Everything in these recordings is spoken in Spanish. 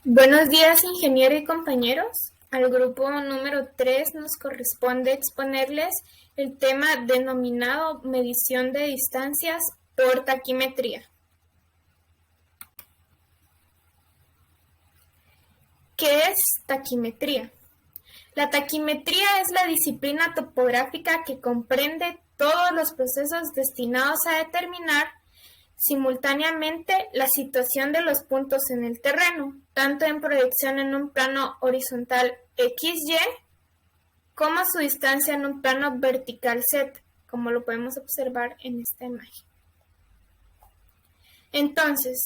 Buenos días, ingeniero y compañeros. Al grupo número 3 nos corresponde exponerles el tema denominado medición de distancias por taquimetría. ¿Qué es taquimetría? La taquimetría es la disciplina topográfica que comprende todos los procesos destinados a determinar simultáneamente la situación de los puntos en el terreno, tanto en proyección en un plano horizontal XY como su distancia en un plano vertical Z, como lo podemos observar en esta imagen. Entonces,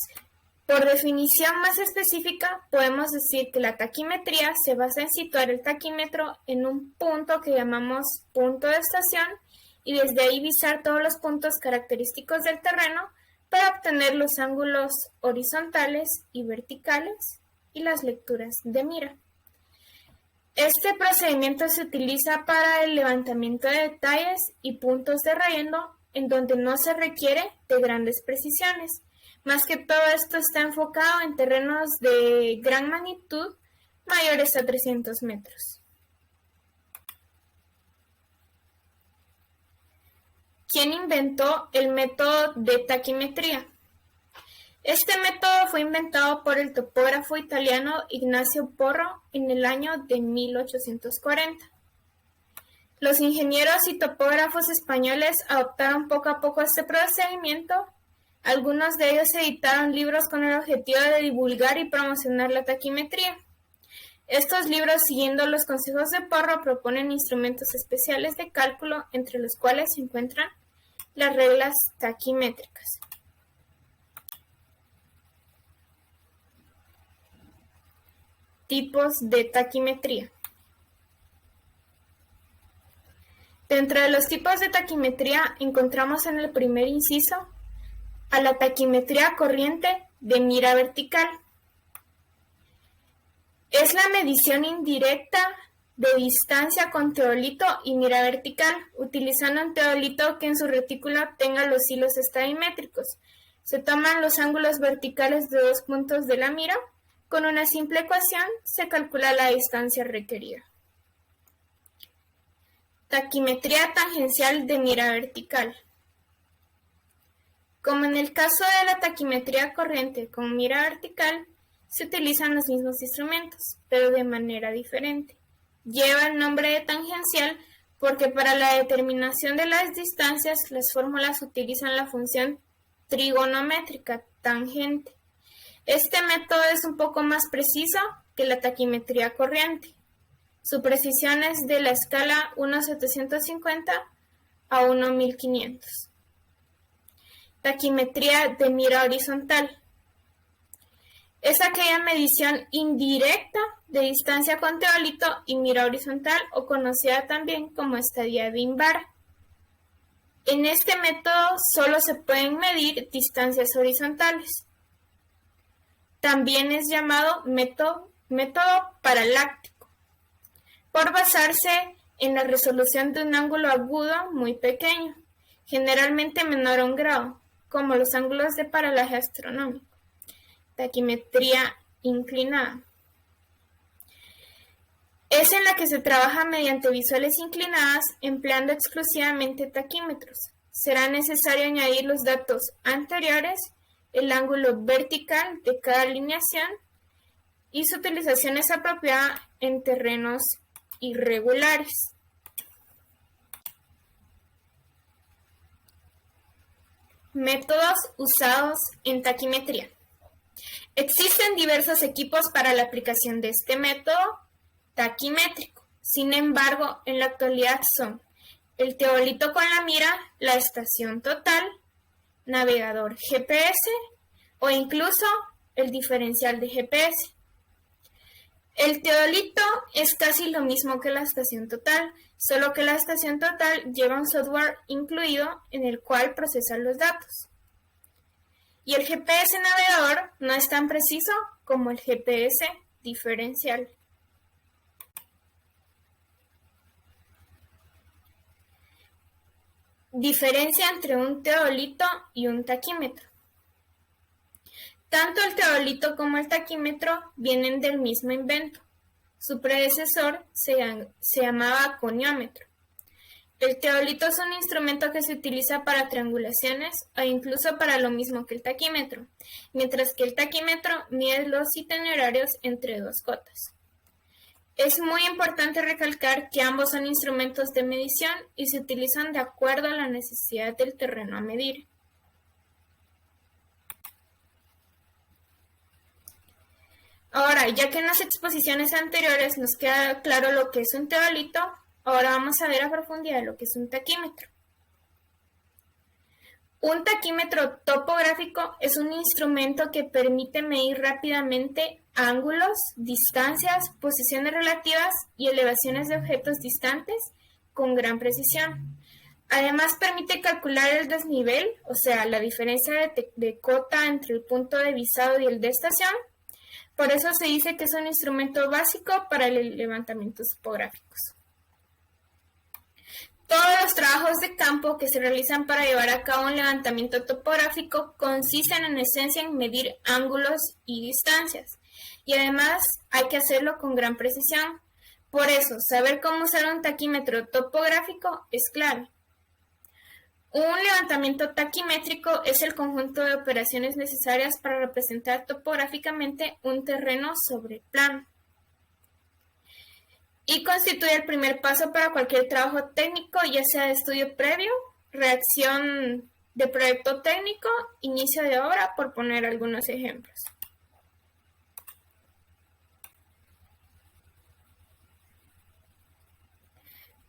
por definición más específica, podemos decir que la taquimetría se basa en situar el taquímetro en un punto que llamamos punto de estación y desde ahí visar todos los puntos característicos del terreno para obtener los ángulos horizontales y verticales y las lecturas de mira. Este procedimiento se utiliza para el levantamiento de detalles y puntos de relleno en donde no se requiere de grandes precisiones. Más que todo esto está enfocado en terrenos de gran magnitud mayores a 300 metros. ¿Quién inventó el método de taquimetría? Este método fue inventado por el topógrafo italiano Ignacio Porro en el año de 1840. Los ingenieros y topógrafos españoles adoptaron poco a poco este procedimiento. Algunos de ellos editaron libros con el objetivo de divulgar y promocionar la taquimetría. Estos libros, siguiendo los consejos de Porro, proponen instrumentos especiales de cálculo, entre los cuales se encuentran las reglas taquimétricas. Tipos de taquimetría. Dentro de los tipos de taquimetría encontramos en el primer inciso a la taquimetría corriente de mira vertical. Es la medición indirecta de distancia con teodolito y mira vertical, utilizando un teodolito que en su retícula tenga los hilos estabimétricos. Se toman los ángulos verticales de dos puntos de la mira. Con una simple ecuación se calcula la distancia requerida. Taquimetría tangencial de mira vertical. Como en el caso de la taquimetría corriente con mira vertical, se utilizan los mismos instrumentos, pero de manera diferente. Lleva el nombre de tangencial porque para la determinación de las distancias las fórmulas utilizan la función trigonométrica tangente. Este método es un poco más preciso que la taquimetría corriente. Su precisión es de la escala 1/750 a 1/1500. Taquimetría de mira horizontal. Es aquella medición indirecta de distancia con teodolito y mira horizontal, o conocida también como estadía de Imbara. En este método solo se pueden medir distancias horizontales. También es llamado método paraláctico, por basarse en la resolución de un ángulo agudo muy pequeño, generalmente menor a 1 grado, como los ángulos de paralaje astronómico. Taquimetría inclinada. Es en la que se trabaja mediante visuales inclinadas empleando exclusivamente taquímetros. Será necesario añadir los datos anteriores, el ángulo vertical de cada alineación y su utilización es apropiada en terrenos irregulares. Métodos usados en taquimetría. Existen diversos equipos para la aplicación de este método taquimétrico. Sin embargo, en la actualidad son el teodolito con la mira, la estación total, navegador GPS o incluso el diferencial de GPS. El teodolito es casi lo mismo que la estación total, solo que la estación total lleva un software incluido en el cual procesa los datos. Y el GPS navegador no es tan preciso como el GPS diferencial. Diferencia entre un teodolito y un taquímetro. Tanto el teodolito como el taquímetro vienen del mismo invento. Su predecesor se llamaba coniómetro. El teodolito es un instrumento que se utiliza para triangulaciones o incluso para lo mismo que el taquímetro, mientras que el taquímetro mide los itinerarios entre dos cotas. Es muy importante recalcar que ambos son instrumentos de medición y se utilizan de acuerdo a la necesidad del terreno a medir. Ahora, ya que en las exposiciones anteriores nos queda claro lo que es un teodolito, ahora vamos a ver a profundidad lo que es un taquímetro. Un taquímetro topográfico es un instrumento que permite medir rápidamente ángulos, distancias, posiciones relativas y elevaciones de objetos distantes con gran precisión. Además permite calcular el desnivel, o sea, la diferencia de cota entre el punto de visado y el de estación. Por eso se dice que es un instrumento básico para el levantamientos topográficos. Todos los trabajos de campo que se realizan para llevar a cabo un levantamiento topográfico consisten en esencia en medir ángulos y distancias, y además hay que hacerlo con gran precisión. Por eso, saber cómo usar un taquímetro topográfico es clave. Un levantamiento taquimétrico es el conjunto de operaciones necesarias para representar topográficamente un terreno sobre plano y constituye el primer paso para cualquier trabajo técnico, ya sea de estudio previo, redacción de proyecto técnico, inicio de obra, por poner algunos ejemplos.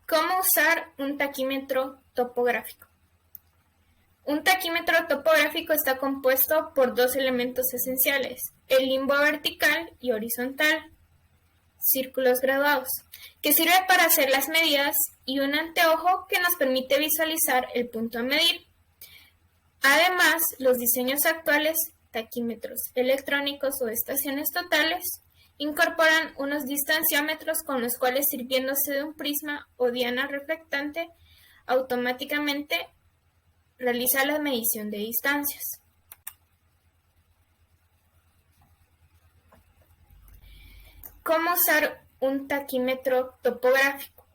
¿Cómo usar un taquímetro topográfico? Un taquímetro topográfico está compuesto por dos elementos esenciales, el limbo vertical y horizontal, círculos graduados, que sirve para hacer las medidas, y un anteojo que nos permite visualizar el punto a medir. Además, los diseños actuales, taquímetros electrónicos o estaciones totales, incorporan unos distanciómetros con los cuales, sirviéndose de un prisma o diana reflectante, automáticamente realiza la medición de distancias. ¿Cómo usar un taquímetro topográfico?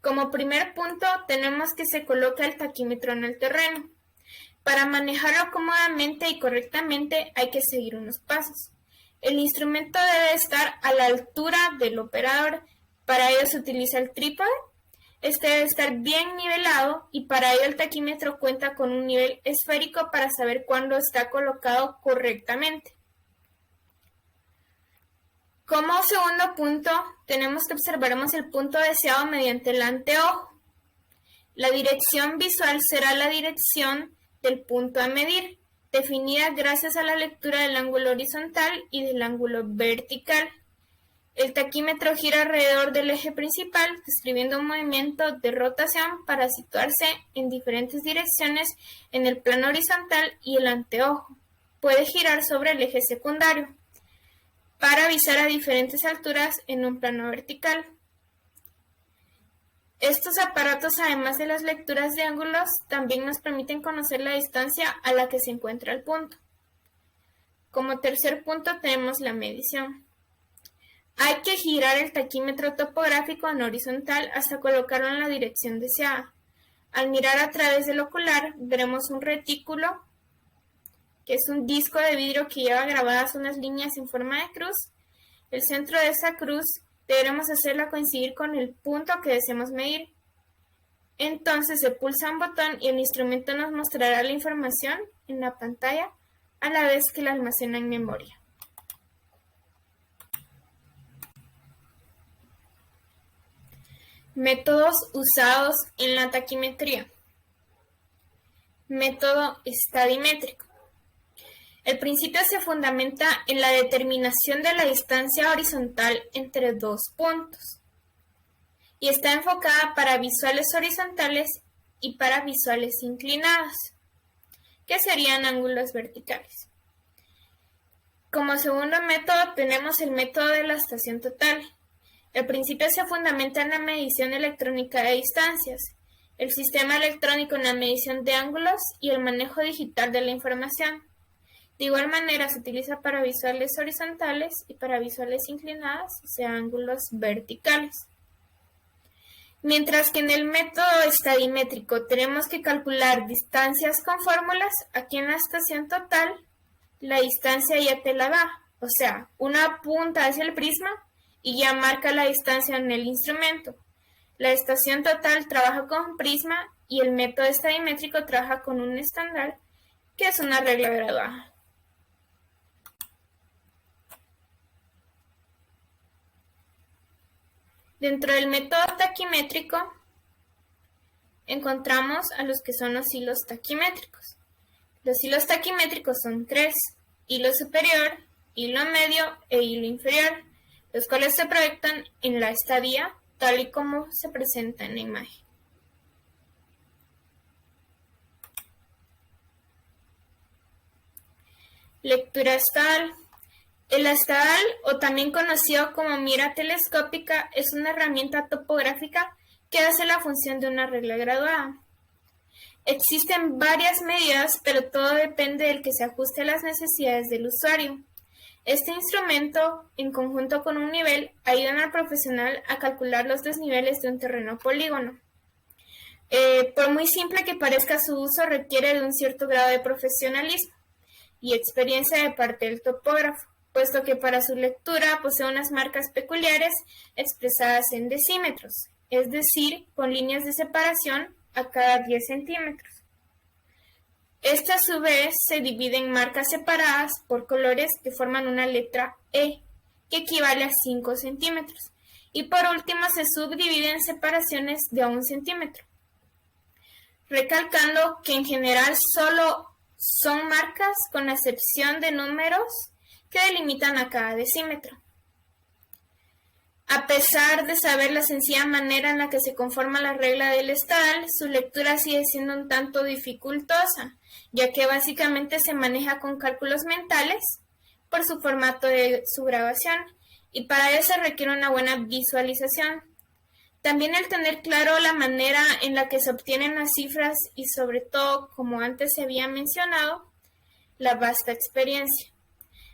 Como primer punto, tenemos que se coloca el taquímetro en el terreno. Para manejarlo cómodamente y correctamente hay que seguir unos pasos. El instrumento debe estar a la altura del operador. Para ello se utiliza el trípode. Este debe estar bien nivelado y para ello el taquímetro cuenta con un nivel esférico para saber cuándo está colocado correctamente. Como segundo punto, tenemos que observaremos el punto deseado mediante el anteojo. La dirección visual será la dirección del punto a medir, definida gracias a la lectura del ángulo horizontal y del ángulo vertical. El taquímetro gira alrededor del eje principal, describiendo un movimiento de rotación para situarse en diferentes direcciones en el plano horizontal, y el anteojo puede girar sobre el eje secundario para avisar a diferentes alturas en un plano vertical. Estos aparatos, además de las lecturas de ángulos, también nos permiten conocer la distancia a la que se encuentra el punto. Como tercer punto tenemos la medición. Hay que girar el taquímetro topográfico en horizontal hasta colocarlo en la dirección deseada. Al mirar a través del ocular, veremos un retículo, que es un disco de vidrio que lleva grabadas unas líneas en forma de cruz. El centro de esa cruz deberemos hacerla coincidir con el punto que deseamos medir. Entonces se pulsa un botón y el instrumento nos mostrará la información en la pantalla a la vez que la almacena en memoria. Métodos usados en la taquimetría. Método estadimétrico. El principio se fundamenta en la determinación de la distancia horizontal entre dos puntos y está enfocada para visuales horizontales y para visuales inclinadas, que serían ángulos verticales. Como segundo método tenemos el método de la estación total. El principio se fundamenta en la medición electrónica de distancias, el sistema electrónico en la medición de ángulos y el manejo digital de la información, De igual manera se utiliza para visuales horizontales y para visuales inclinadas, o sea, ángulos verticales. Mientras que en el método estadimétrico tenemos que calcular distancias con fórmulas, aquí en la estación total la distancia ya te la da, o sea, una punta hacia el prisma y ya marca la distancia en el instrumento. La estación total trabaja con prisma y el método estadimétrico trabaja con un estándar, que es una regla graduada. Dentro del método taquimétrico encontramos a los que son los hilos taquimétricos. Los hilos taquimétricos son tres: hilo superior, hilo medio e hilo inferior, los cuales se proyectan en la estadía tal y como se presenta en la imagen. Lectura estadal. El estadal, o también conocido como mira telescópica, es una herramienta topográfica que hace la función de una regla graduada. Existen varias medidas, pero todo depende del que se ajuste a las necesidades del usuario. Este instrumento, en conjunto con un nivel, ayudan al profesional a calcular los desniveles de un terreno polígono. Por muy simple que parezca, su uso requiere de un cierto grado de profesionalismo y experiencia de parte del topógrafo, puesto que para su lectura posee unas marcas peculiares expresadas en decímetros, es decir, con líneas de separación a cada 10 centímetros. Esta a su vez se divide en marcas separadas por colores que forman una letra E, que equivale a 5 centímetros, y por último se subdivide en separaciones de 1 centímetro, recalcando que en general solo son marcas con la excepción de números que delimitan a cada decímetro. A pesar de saber la sencilla manera en la que se conforma la regla del estadal, su lectura sigue siendo un tanto dificultosa, ya que básicamente se maneja con cálculos mentales por su formato de su grabación, y para eso requiere una buena visualización. También el tener claro la manera en la que se obtienen las cifras y, sobre todo, como antes se había mencionado, la vasta experiencia.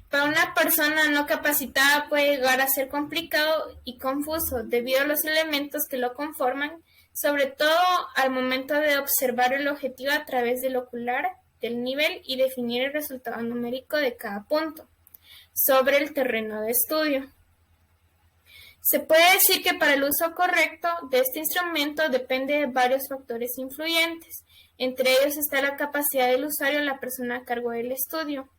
Para una persona no capacitada puede llegar a ser complicado y confuso debido a los elementos que lo conforman, sobre todo al momento de observar el objetivo a través del ocular del nivel y definir el resultado numérico de cada punto sobre el terreno de estudio. Se puede decir que para el uso correcto de este instrumento depende de varios factores influyentes. Entre ellos está la capacidad del usuario o la persona a cargo del estudio.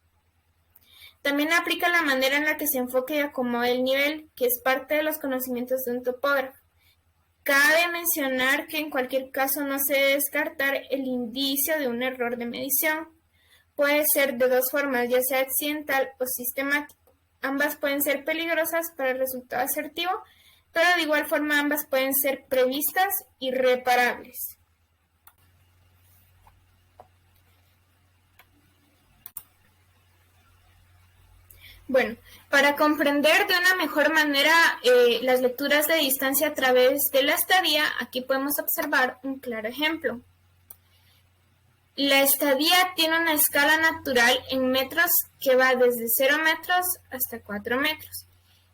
También aplica la manera en la que se enfoque y acomode el nivel, que es parte de los conocimientos de un topógrafo. Cabe mencionar que en cualquier caso no se debe descartar el indicio de un error de medición. Puede ser de dos formas, ya sea accidental o sistemático. Ambas pueden ser peligrosas para el resultado asertivo, pero de igual forma ambas pueden ser previstas y reparables. Bueno, para comprender de una mejor manera las lecturas de distancia a través de la estadía, aquí podemos observar un claro ejemplo. La estadía tiene una escala natural en metros que va desde 0 metros hasta 4 metros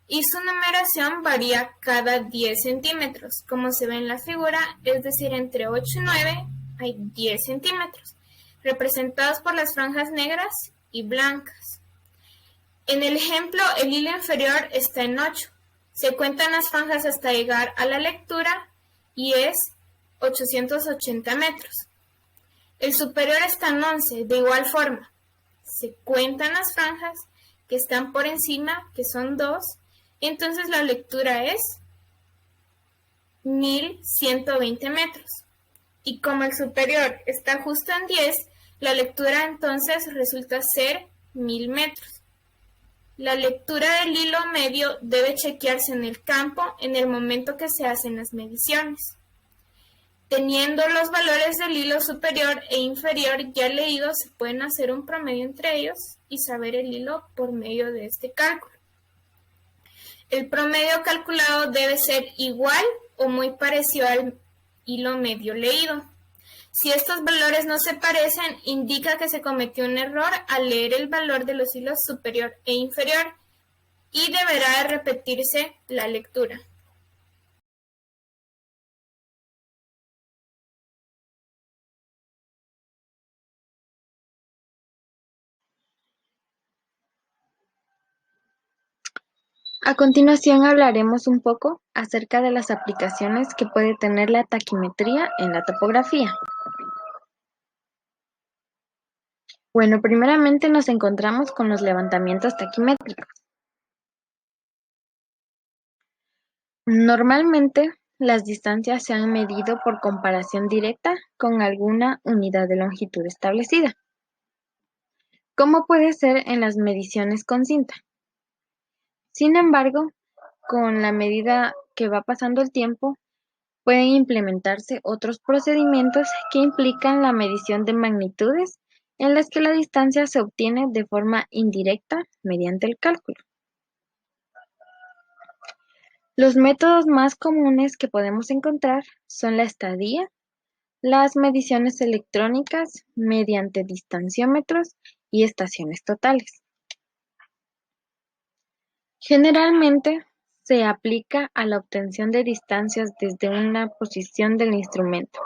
y su numeración varía cada 10 centímetros, como se ve en la figura, es decir, entre 8 y 9 hay 10 centímetros, representados por las franjas negras y blancas. En el ejemplo, el hilo inferior está en 8. Se cuentan las franjas hasta llegar a la lectura y es 880 metros. El superior está en 11, de igual forma. Se cuentan las franjas que están por encima, que son 2, entonces la lectura es 1120 metros. Y como el superior está justo en 10, la lectura entonces resulta ser 1000 metros. La lectura del hilo medio debe chequearse en el campo en el momento que se hacen las mediciones. Teniendo los valores del hilo superior e inferior ya leídos, se pueden hacer un promedio entre ellos y saber el hilo por medio de este cálculo. El promedio calculado debe ser igual o muy parecido al hilo medio leído. Si estos valores no se parecen, indica que se cometió un error al leer el valor de los hilos superior e inferior y deberá repetirse la lectura. A continuación hablaremos un poco acerca de las aplicaciones que puede tener la taquimetría en la topografía. Bueno, primeramente nos encontramos con los levantamientos taquimétricos. Normalmente, las distancias se han medido por comparación directa con alguna unidad de longitud establecida, como puede ser en las mediciones con cinta. Sin embargo, con la medida que va pasando el tiempo, pueden implementarse otros procedimientos que implican la medición de magnitudes en las que la distancia se obtiene de forma indirecta mediante el cálculo. Los métodos más comunes que podemos encontrar son la estadía, las mediciones electrónicas mediante distanciómetros y estaciones totales. Generalmente se aplica a la obtención de distancias desde una posición del instrumento.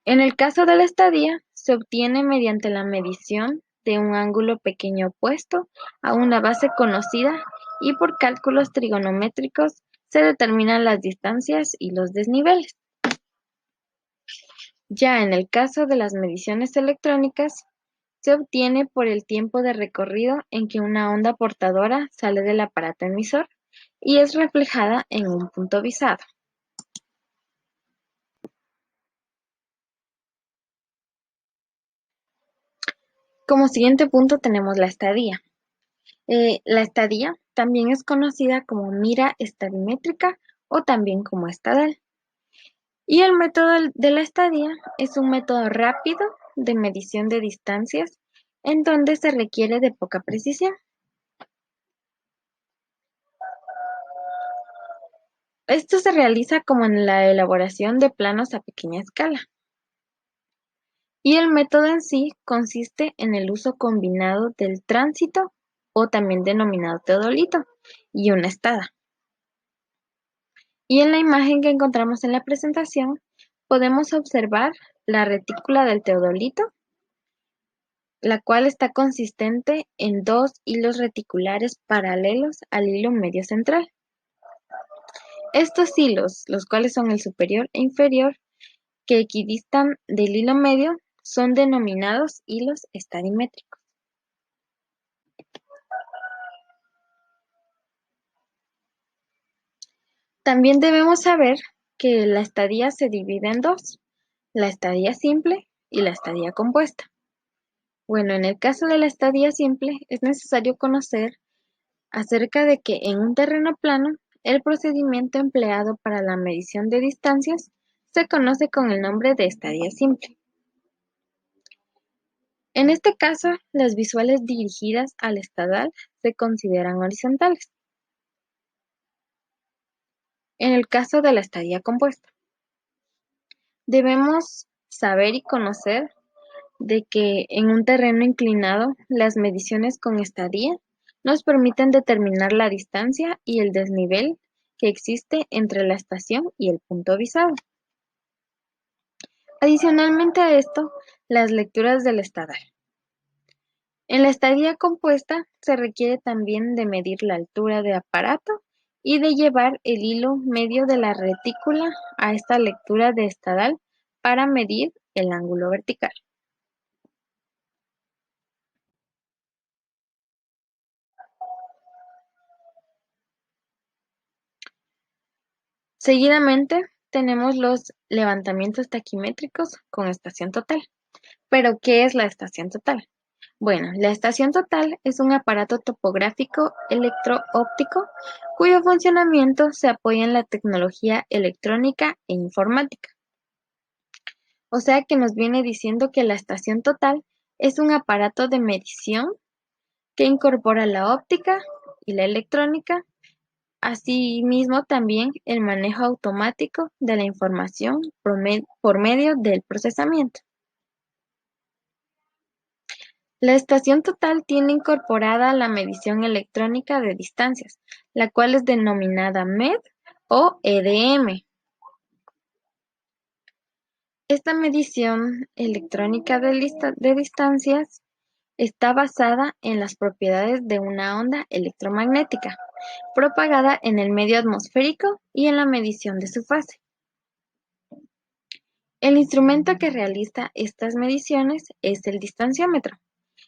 En el caso de la estadía, se obtiene mediante la medición de un ángulo pequeño opuesto a una base conocida y por cálculos trigonométricos se determinan las distancias y los desniveles. Ya en el caso de las mediciones electrónicas, se obtiene por el tiempo de recorrido en que una onda portadora sale del aparato emisor y es reflejada en un punto visado. Como siguiente punto tenemos la estadía. La estadía también es conocida como mira estadimétrica o también como estadal. Y el método de la estadía es un método rápido de medición de distancias en donde se requiere de poca precisión. Esto se realiza como en la elaboración de planos a pequeña escala. Y el método en sí consiste en el uso combinado del tránsito, o también denominado teodolito, y una estada. Y en la imagen que encontramos en la presentación, podemos observar la retícula del teodolito, la cual está consistente en dos hilos reticulares paralelos al hilo medio central. Estos hilos, los cuales son el superior e inferior, que equidistan del hilo medio, son denominados hilos estadimétricos. También debemos saber que la estadía se divide en dos, la estadía simple y la estadía compuesta. Bueno, en el caso de la estadía simple es necesario conocer acerca de que en un terreno plano, el procedimiento empleado para la medición de distancias se conoce con el nombre de estadía simple. En este caso, las visuales dirigidas al estadal se consideran horizontales. En el caso de la estadía compuesta, debemos saber y conocer de que en un terreno inclinado, las mediciones con estadía nos permiten determinar la distancia y el desnivel que existe entre la estación y el punto visado. Adicionalmente a esto, las lecturas del estadal. En la estadía compuesta se requiere también de medir la altura de aparato y de llevar el hilo medio de la retícula a esta lectura de estadal para medir el ángulo vertical. Seguidamente tenemos los levantamientos taquimétricos con estación total. ¿Pero qué es la estación total? Bueno, la estación total es un aparato topográfico electro-óptico cuyo funcionamiento se apoya en la tecnología electrónica e informática. O sea que nos viene diciendo que la estación total es un aparato de medición que incorpora la óptica y la electrónica Asimismo, también el manejo automático de la información por medio del procesamiento. La estación total tiene incorporada la medición electrónica de distancias, la cual es denominada MED o EDM. Esta medición electrónica de distancias está basada en las propiedades de una onda electromagnética propagada en el medio atmosférico y en la medición de su fase. El instrumento que realiza estas mediciones es el distanciómetro,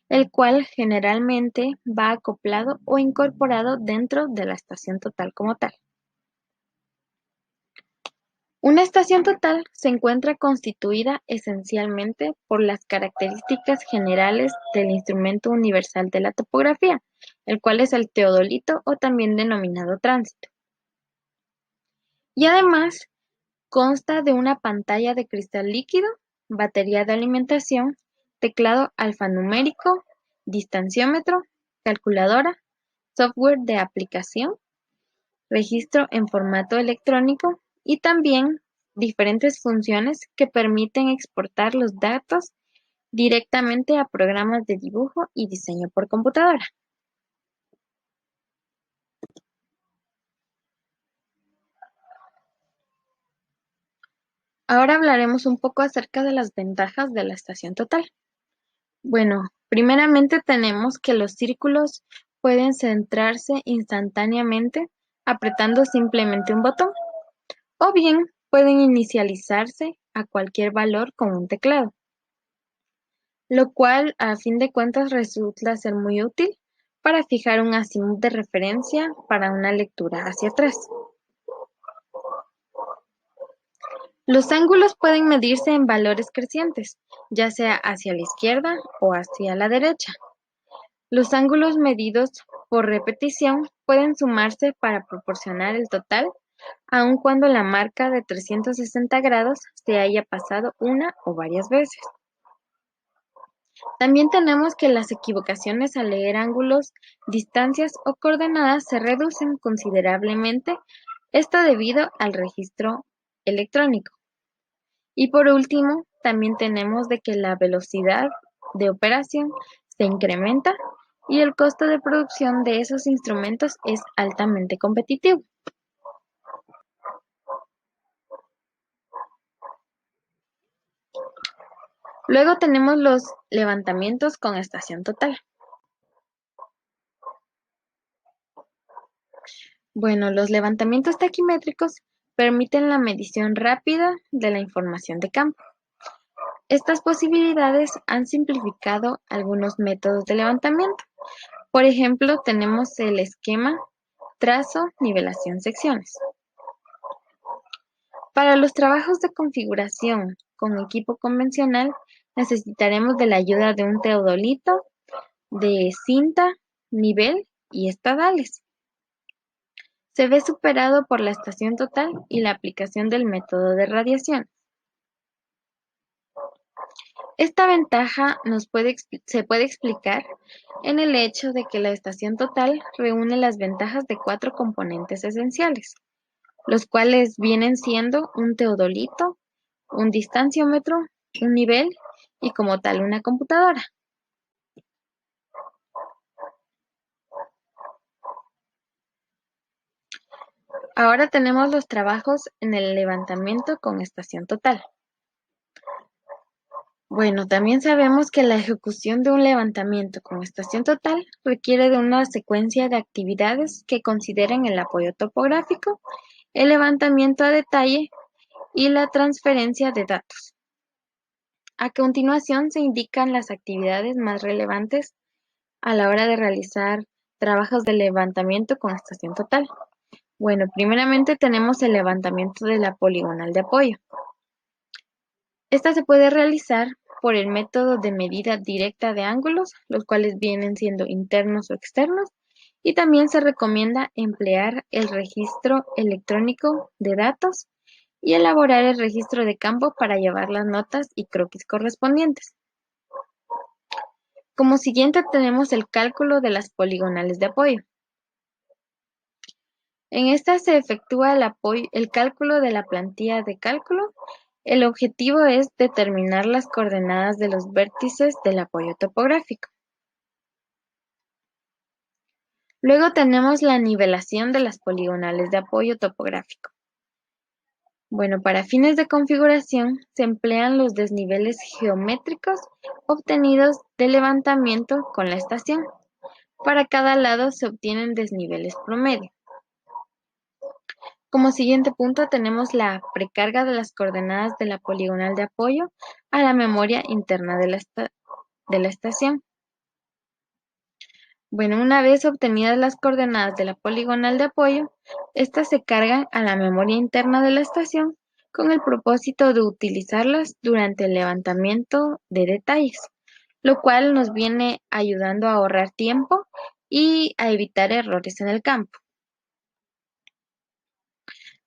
el cual generalmente va acoplado o incorporado dentro de la estación total como tal. Una estación total se encuentra constituida esencialmente por las características generales del instrumento universal de la topografía, el cual es el teodolito o también denominado tránsito. Y además consta de una pantalla de cristal líquido, batería de alimentación, teclado alfanumérico, distanciómetro, calculadora, software de aplicación, registro en formato electrónico y también diferentes funciones que permiten exportar los datos directamente a programas de dibujo y diseño por computadora. Ahora hablaremos un poco acerca de las ventajas de la estación total. Bueno, primeramente tenemos que los círculos pueden centrarse instantáneamente apretando simplemente un botón, o bien pueden inicializarse a cualquier valor con un teclado, lo cual a fin de cuentas resulta ser muy útil para fijar un azimut de referencia para una lectura hacia atrás. Los ángulos pueden medirse en valores crecientes, ya sea hacia la izquierda o hacia la derecha. Los ángulos medidos por repetición pueden sumarse para proporcionar el total, aun cuando la marca de 360 grados se haya pasado una o varias veces. También tenemos que las equivocaciones al leer ángulos, distancias o coordenadas se reducen considerablemente, esto debido al registro electrónico. Y por último, también tenemos de que la velocidad de operación se incrementa y el costo de producción de esos instrumentos es altamente competitivo. Luego tenemos los levantamientos con estación total. Bueno, los levantamientos taquimétricos permiten la medición rápida de la información de campo. Estas posibilidades han simplificado algunos métodos de levantamiento. Por ejemplo, tenemos el esquema, trazo, nivelación, secciones. Para los trabajos de configuración con equipo convencional, necesitaremos de la ayuda de un teodolito, de cinta, nivel y estadales. Se ve superado por la estación total y la aplicación del método de radiación. Esta ventaja se puede explicar en el hecho de que la estación total reúne las ventajas de 4 componentes esenciales, los cuales vienen siendo un teodolito, un distanciómetro, un nivel y como tal una computadora. Ahora tenemos los trabajos en el levantamiento con estación total. Bueno, también sabemos que la ejecución de un levantamiento con estación total requiere de una secuencia de actividades que consideren el apoyo topográfico, el levantamiento a detalle y la transferencia de datos. A continuación se indican las actividades más relevantes a la hora de realizar trabajos de levantamiento con estación total. Bueno, primeramente tenemos el levantamiento de la poligonal de apoyo. Esta se puede realizar por el método de medida directa de ángulos, los cuales vienen siendo internos o externos, y también se recomienda emplear el registro electrónico de datos y elaborar el registro de campo para llevar las notas y croquis correspondientes. Como siguiente tenemos el cálculo de las poligonales de apoyo. En esta se efectúa el cálculo de la plantilla de cálculo. El objetivo es determinar las coordenadas de los vértices del apoyo topográfico. Luego tenemos la nivelación de las poligonales de apoyo topográfico. Bueno, para fines de configuración se emplean los desniveles geométricos obtenidos del levantamiento con la estación. Para cada lado se obtienen desniveles promedio. Como siguiente punto tenemos la precarga de las coordenadas de la poligonal de apoyo a la memoria interna de la estación. Bueno, una vez obtenidas las coordenadas de la poligonal de apoyo, estas se cargan a la memoria interna de la estación con el propósito de utilizarlas durante el levantamiento de detalles, lo cual nos viene ayudando a ahorrar tiempo y a evitar errores en el campo.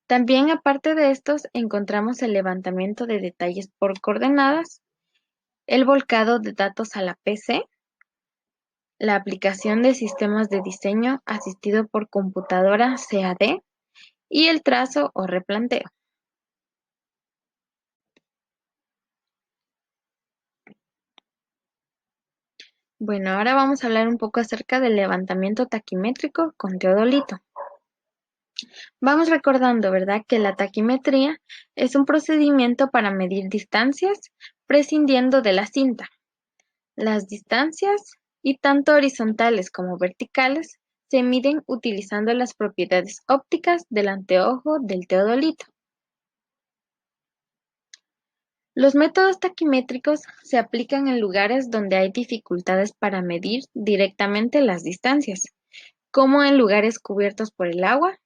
También, aparte de estos, encontramos el levantamiento de detalles por coordenadas, el volcado de datos a la PC, la aplicación de sistemas de diseño asistido por computadora CAD y el trazo o replanteo. Bueno, ahora vamos a hablar un poco acerca del levantamiento taquimétrico con teodolito. Vamos recordando, ¿verdad?, que la taquimetría es un procedimiento para medir distancias prescindiendo de la cinta. Las distancias, y tanto horizontales como verticales, se miden utilizando las propiedades ópticas del anteojo del teodolito. Los métodos taquimétricos se aplican en lugares donde hay dificultades para medir directamente las distancias, como en lugares cubiertos por el agua,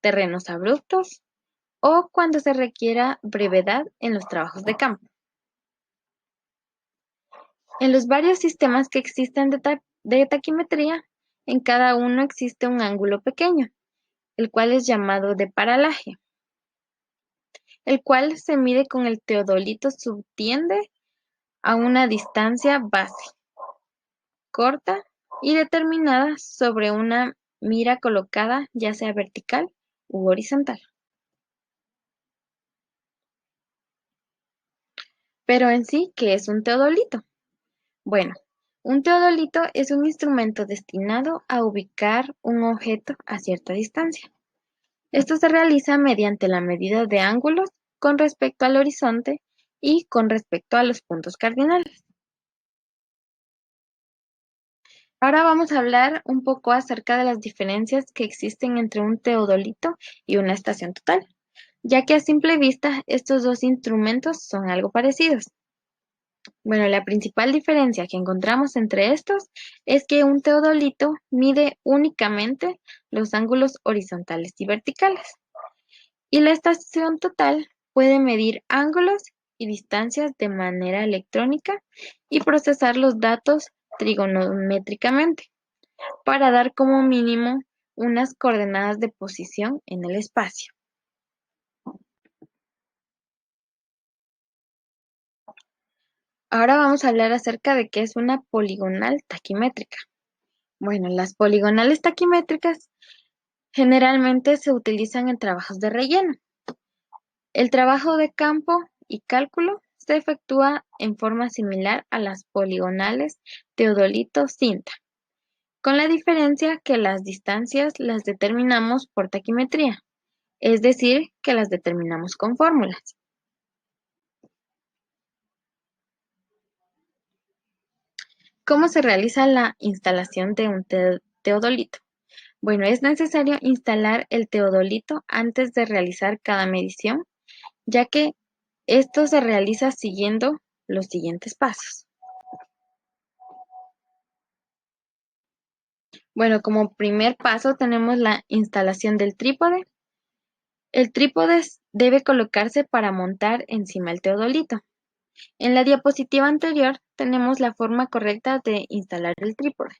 terrenos abruptos o cuando se requiera brevedad en los trabajos de campo. En los varios sistemas que existen de taquimetría, en cada uno existe un ángulo pequeño, el cual es llamado de paralaje, el cual se mide con el teodolito subtiende a una distancia base, corta y determinada sobre una mira colocada ya sea vertical u horizontal. Pero en sí, ¿qué es un teodolito? Bueno, un teodolito es un instrumento destinado a ubicar un objeto a cierta distancia. Esto se realiza mediante la medida de ángulos con respecto al horizonte y con respecto a los puntos cardinales. Ahora vamos a hablar un poco acerca de las diferencias que existen entre un teodolito y una estación total, ya que a simple vista estos dos instrumentos son algo parecidos. Bueno, la principal diferencia que encontramos entre estos es que un teodolito mide únicamente los ángulos horizontales y verticales, y la estación total puede medir ángulos y distancias de manera electrónica y procesar los datos trigonométricamente para dar como mínimo unas coordenadas de posición en el espacio. Ahora vamos a hablar acerca de qué es una poligonal taquimétrica. Bueno, las poligonales taquimétricas generalmente se utilizan en trabajos de relleno. El trabajo de campo y cálculo se efectúa en forma similar a las poligonales teodolito-cinta, con la diferencia que las distancias las determinamos por taquimetría, es decir, que las determinamos con fórmulas. ¿Cómo se realiza la instalación de un teodolito? Bueno, es necesario instalar el teodolito antes de realizar cada medición, ya que esto se realiza siguiendo los siguientes pasos. Bueno, como primer paso tenemos la instalación del trípode. El trípode debe colocarse para montar encima el teodolito. En la diapositiva anterior tenemos la forma correcta de instalar el trípode.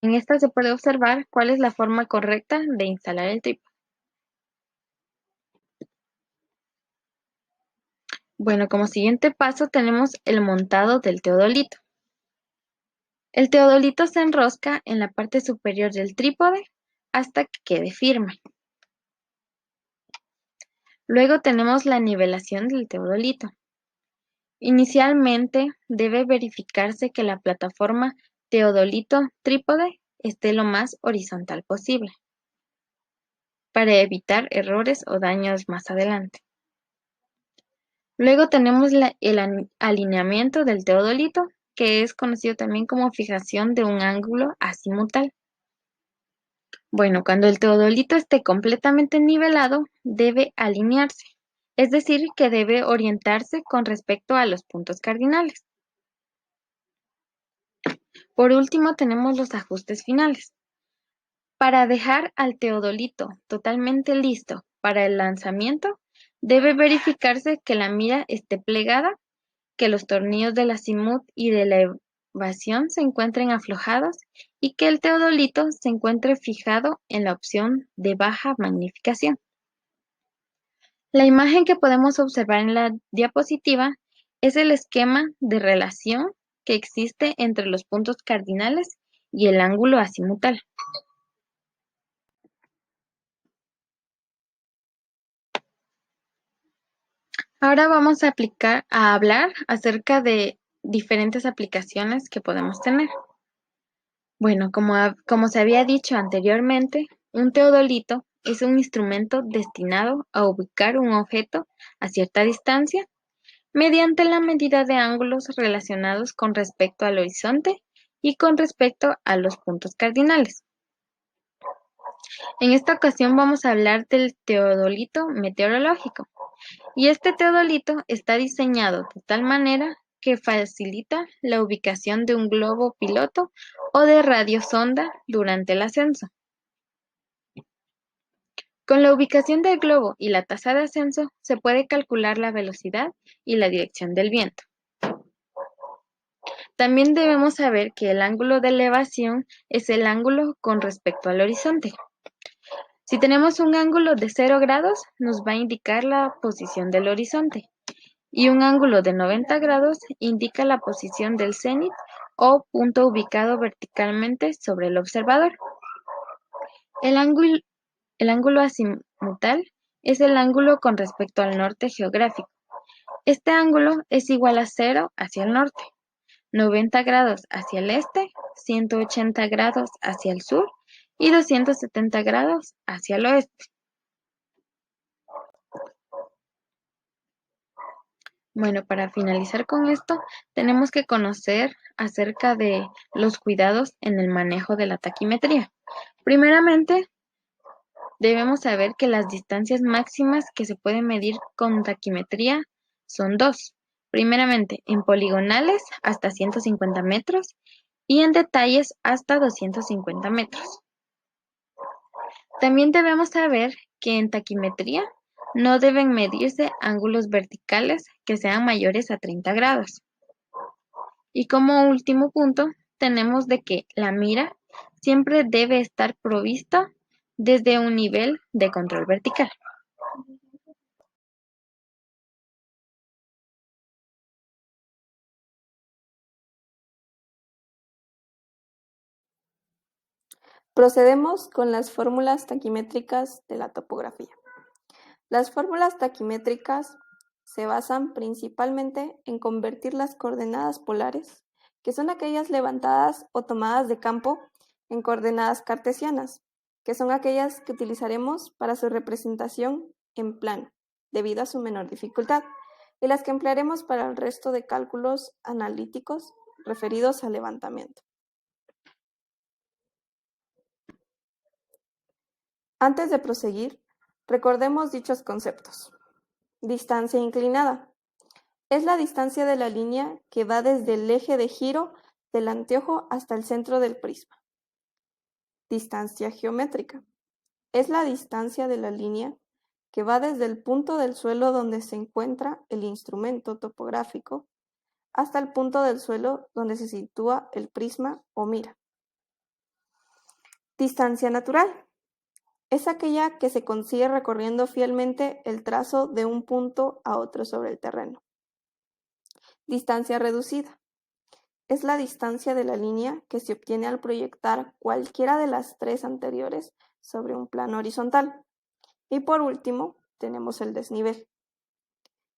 En esta se puede observar cuál es la forma correcta de instalar el trípode. Bueno, como siguiente paso tenemos el montado del teodolito. El teodolito se enrosca en la parte superior del trípode hasta que quede firme. Luego tenemos la nivelación del teodolito. Inicialmente debe verificarse que la plataforma teodolito trípode esté lo más horizontal posible, para evitar errores o daños más adelante. Luego tenemos el alineamiento del teodolito, que es conocido también como fijación de un ángulo azimutal. Bueno, cuando el teodolito esté completamente nivelado, debe alinearse, es decir, que debe orientarse con respecto a los puntos cardinales. Por último, tenemos los ajustes finales. Para dejar al teodolito totalmente listo para el lanzamiento, debe verificarse que la mira esté plegada, que los tornillos del azimut y de la elevación se encuentren aflojados y que el teodolito se encuentre fijado en la opción de baja magnificación. La imagen que podemos observar en la diapositiva es el esquema de relación que existe entre los puntos cardinales y el ángulo azimutal. Ahora vamos a hablar acerca de diferentes aplicaciones que podemos tener. Bueno, como se había dicho anteriormente, un teodolito es un instrumento destinado a ubicar un objeto a cierta distancia mediante la medida de ángulos relacionados con respecto al horizonte y con respecto a los puntos cardinales. En esta ocasión vamos a hablar del teodolito meteorológico. Y este teodolito está diseñado de tal manera que facilita la ubicación de un globo piloto o de radiosonda durante el ascenso. Con la ubicación del globo y la tasa de ascenso se puede calcular la velocidad y la dirección del viento. También debemos saber que el ángulo de elevación es el ángulo con respecto al horizonte. Si tenemos un ángulo de 0 grados, nos va a indicar la posición del horizonte. Y un ángulo de 90 grados indica la posición del cenit o punto ubicado verticalmente sobre el observador. El ángulo azimutal es el ángulo con respecto al norte geográfico. Este ángulo es igual a 0 hacia el norte, 90 grados hacia el este, 180 grados hacia el sur y 270 grados hacia el oeste. Bueno, para finalizar con esto, tenemos que conocer acerca de los cuidados en el manejo de la taquimetría. Primeramente, debemos saber que las distancias máximas que se pueden medir con taquimetría son dos. Primeramente, en poligonales hasta 150 metros y en detalles hasta 250 metros. También debemos saber que en taquimetría no deben medirse ángulos verticales que sean mayores a 30 grados. Y como último punto, tenemos de que la mira siempre debe estar provista desde un nivel de control vertical. Procedemos con las fórmulas taquimétricas de la topografía. Las fórmulas taquimétricas se basan principalmente en convertir las coordenadas polares, que son aquellas levantadas o tomadas de campo, en coordenadas cartesianas, que son aquellas que utilizaremos para su representación en plano, debido a su menor dificultad, y las que emplearemos para el resto de cálculos analíticos referidos al levantamiento. Antes de proseguir, recordemos dichos conceptos. Distancia inclinada. Es la distancia de la línea que va desde el eje de giro del anteojo hasta el centro del prisma. Distancia geométrica. Es la distancia de la línea que va desde el punto del suelo donde se encuentra el instrumento topográfico hasta el punto del suelo donde se sitúa el prisma o mira. Distancia natural. Es aquella que se consigue recorriendo fielmente el trazo de un punto a otro sobre el terreno. Distancia reducida. es la distancia de la línea que se obtiene al proyectar cualquiera de las tres anteriores sobre un plano horizontal. Y por último, tenemos el desnivel,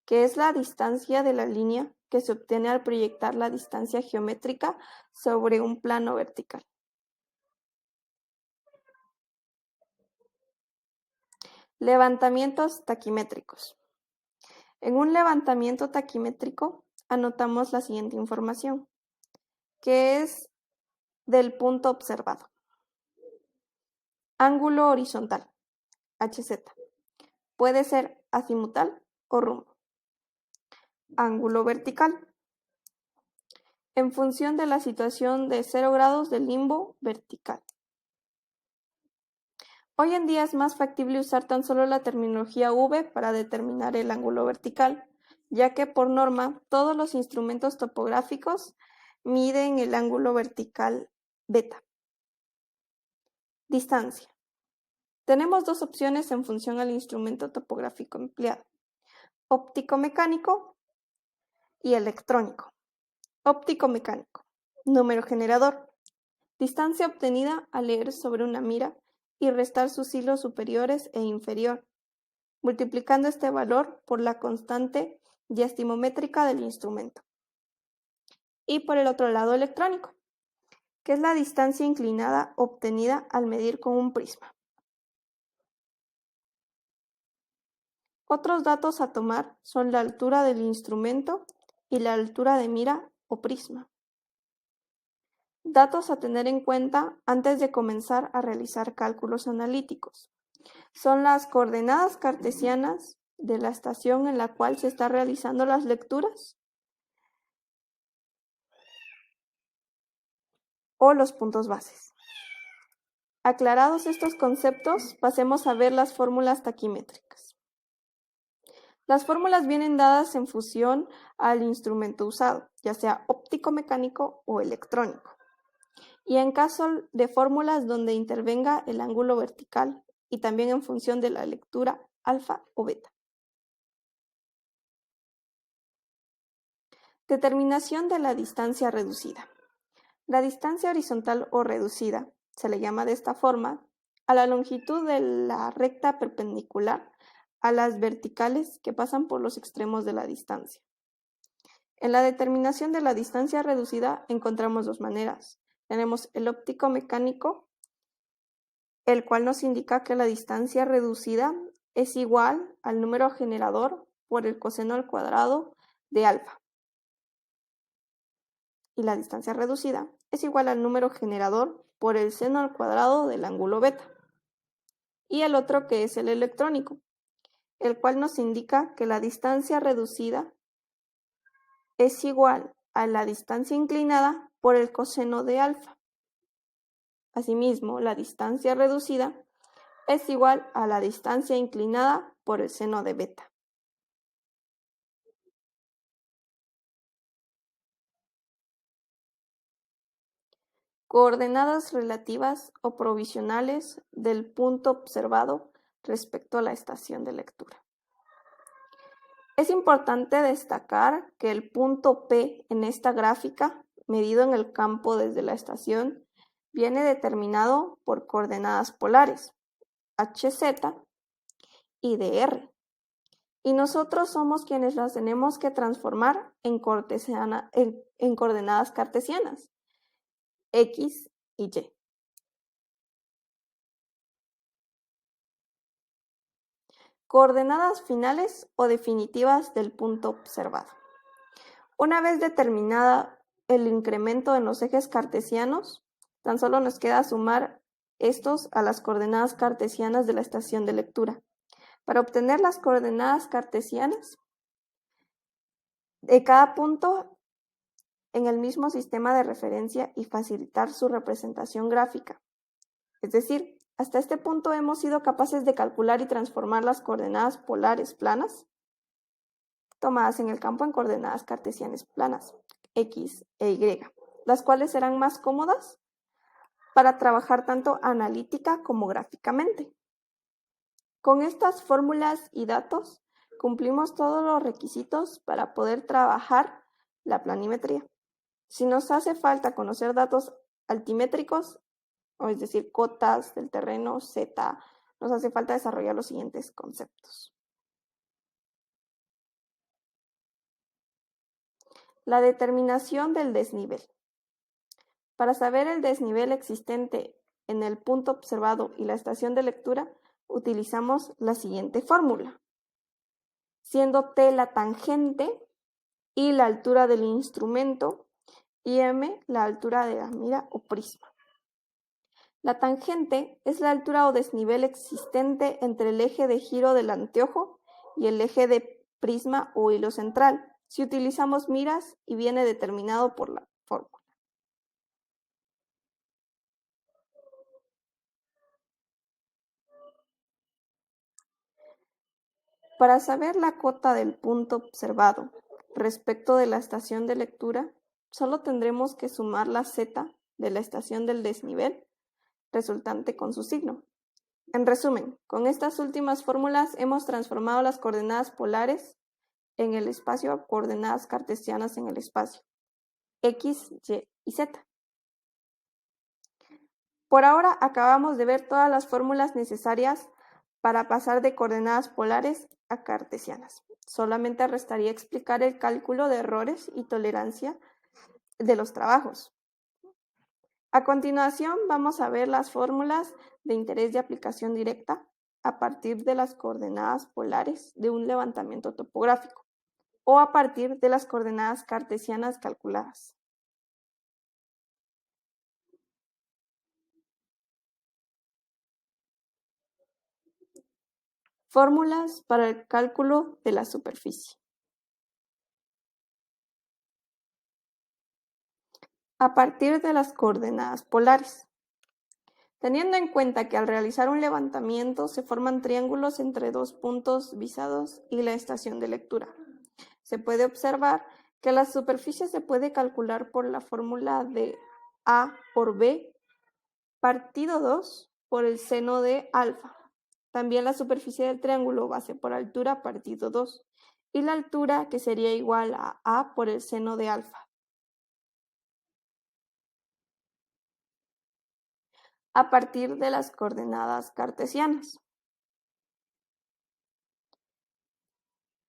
que es la distancia de la línea que se obtiene al proyectar la distancia geométrica sobre un plano vertical. Levantamientos taquimétricos. En un levantamiento taquimétrico anotamos la siguiente información, que es del punto observado. Ángulo horizontal, HZ. Puede ser azimutal o rumbo. Ángulo vertical. En función de la situación de 0 grados del limbo vertical. Hoy en día es más factible usar tan solo la terminología V para determinar el ángulo vertical, ya que por norma todos los instrumentos topográficos miden el ángulo vertical beta. Distancia. Tenemos dos opciones en función al instrumento topográfico empleado: óptico-mecánico y electrónico. Óptico-mecánico. Número generador. Distancia obtenida al leer sobre una mira y restar sus hilos superiores e inferior, multiplicando este valor por la constante diastimométrica del instrumento. Y por el otro lado, electrónico, que es la distancia inclinada obtenida al medir con un prisma. Otros datos a tomar son la altura del instrumento y la altura de mira o prisma. Datos a tener en cuenta antes de comenzar a realizar cálculos analíticos. Son las coordenadas cartesianas de la estación en la cual se están realizando las lecturas o los puntos bases. Aclarados estos conceptos, pasemos a ver las fórmulas taquimétricas. Las fórmulas vienen dadas en función al instrumento usado, ya sea óptico-mecánico o electrónico, y en caso de fórmulas donde intervenga el ángulo vertical y también en función de la lectura alfa o beta. Determinación de la distancia reducida. La distancia horizontal o reducida se le llama de esta forma a la longitud de la recta perpendicular a las verticales que pasan por los extremos de la distancia. En la determinación de la distancia reducida encontramos dos maneras. Tenemos el óptico mecánico, el cual nos indica que la distancia reducida es igual al número generador por el coseno al cuadrado de alfa. Y la distancia reducida es igual al número generador por el seno al cuadrado del ángulo beta. Y el otro, que es el electrónico, el cual nos indica que la distancia reducida es igual a la distancia inclinada por el coseno de alfa. Asimismo, la distancia reducida es igual a la distancia inclinada por el seno de beta. Coordenadas relativas o provisionales del punto observado respecto a la estación de lectura. Es importante destacar que el punto P en esta gráfica, medido en el campo desde la estación, viene determinado por coordenadas polares, HZ y DR. Y nosotros somos quienes las tenemos que transformar en coordenadas cartesianas, X y Y. Coordenadas finales o definitivas del punto observado. Una vez determinada el incremento en los ejes cartesianos, tan solo nos queda sumar estos a las coordenadas cartesianas de la estación de lectura. Para obtener las coordenadas cartesianas de cada punto en el mismo sistema de referencia y facilitar su representación gráfica. Es decir, hasta este punto hemos sido capaces de calcular y transformar las coordenadas polares planas tomadas en el campo en coordenadas cartesianas planas, X e Y, las cuales serán más cómodas para trabajar tanto analítica como gráficamente. Con estas fórmulas y datos, cumplimos todos los requisitos para poder trabajar la planimetría. Si nos hace falta conocer datos altimétricos, o es decir, cotas del terreno, Z, nos hace falta desarrollar los siguientes conceptos. La determinación del desnivel. Para saber el desnivel existente en el punto observado y la estación de lectura, utilizamos la siguiente fórmula, siendo T la tangente y la altura del instrumento y M la altura de la mira o prisma. La tangente es la altura o desnivel existente entre el eje de giro del anteojo y el eje de prisma o hilo central, si utilizamos miras, y viene determinado por la fórmula. Para saber la cota del punto observado respecto de la estación de lectura, solo tendremos que sumar la Z de la estación del desnivel resultante con su signo. En resumen, con estas últimas fórmulas hemos transformado las coordenadas polares en el espacio a coordenadas cartesianas en el espacio, X, Y y Z. Por ahora acabamos de ver todas las fórmulas necesarias para pasar de coordenadas polares a cartesianas. Solamente restaría explicar el cálculo de errores y tolerancia de los trabajos. A continuación vamos a ver las fórmulas de interés de aplicación directa a partir de las coordenadas polares de un levantamiento topográfico o a partir de las coordenadas cartesianas calculadas. Fórmulas para el cálculo de la superficie. A partir de las coordenadas polares. Teniendo en cuenta que al realizar un levantamiento se forman triángulos entre dos puntos visados y la estación de lectura, se puede observar que la superficie se puede calcular por la fórmula de A por B partido 2 por el seno de alfa. También la superficie del triángulo base por altura partido 2 y la altura que sería igual a A por el seno de alfa. A partir de las coordenadas cartesianas.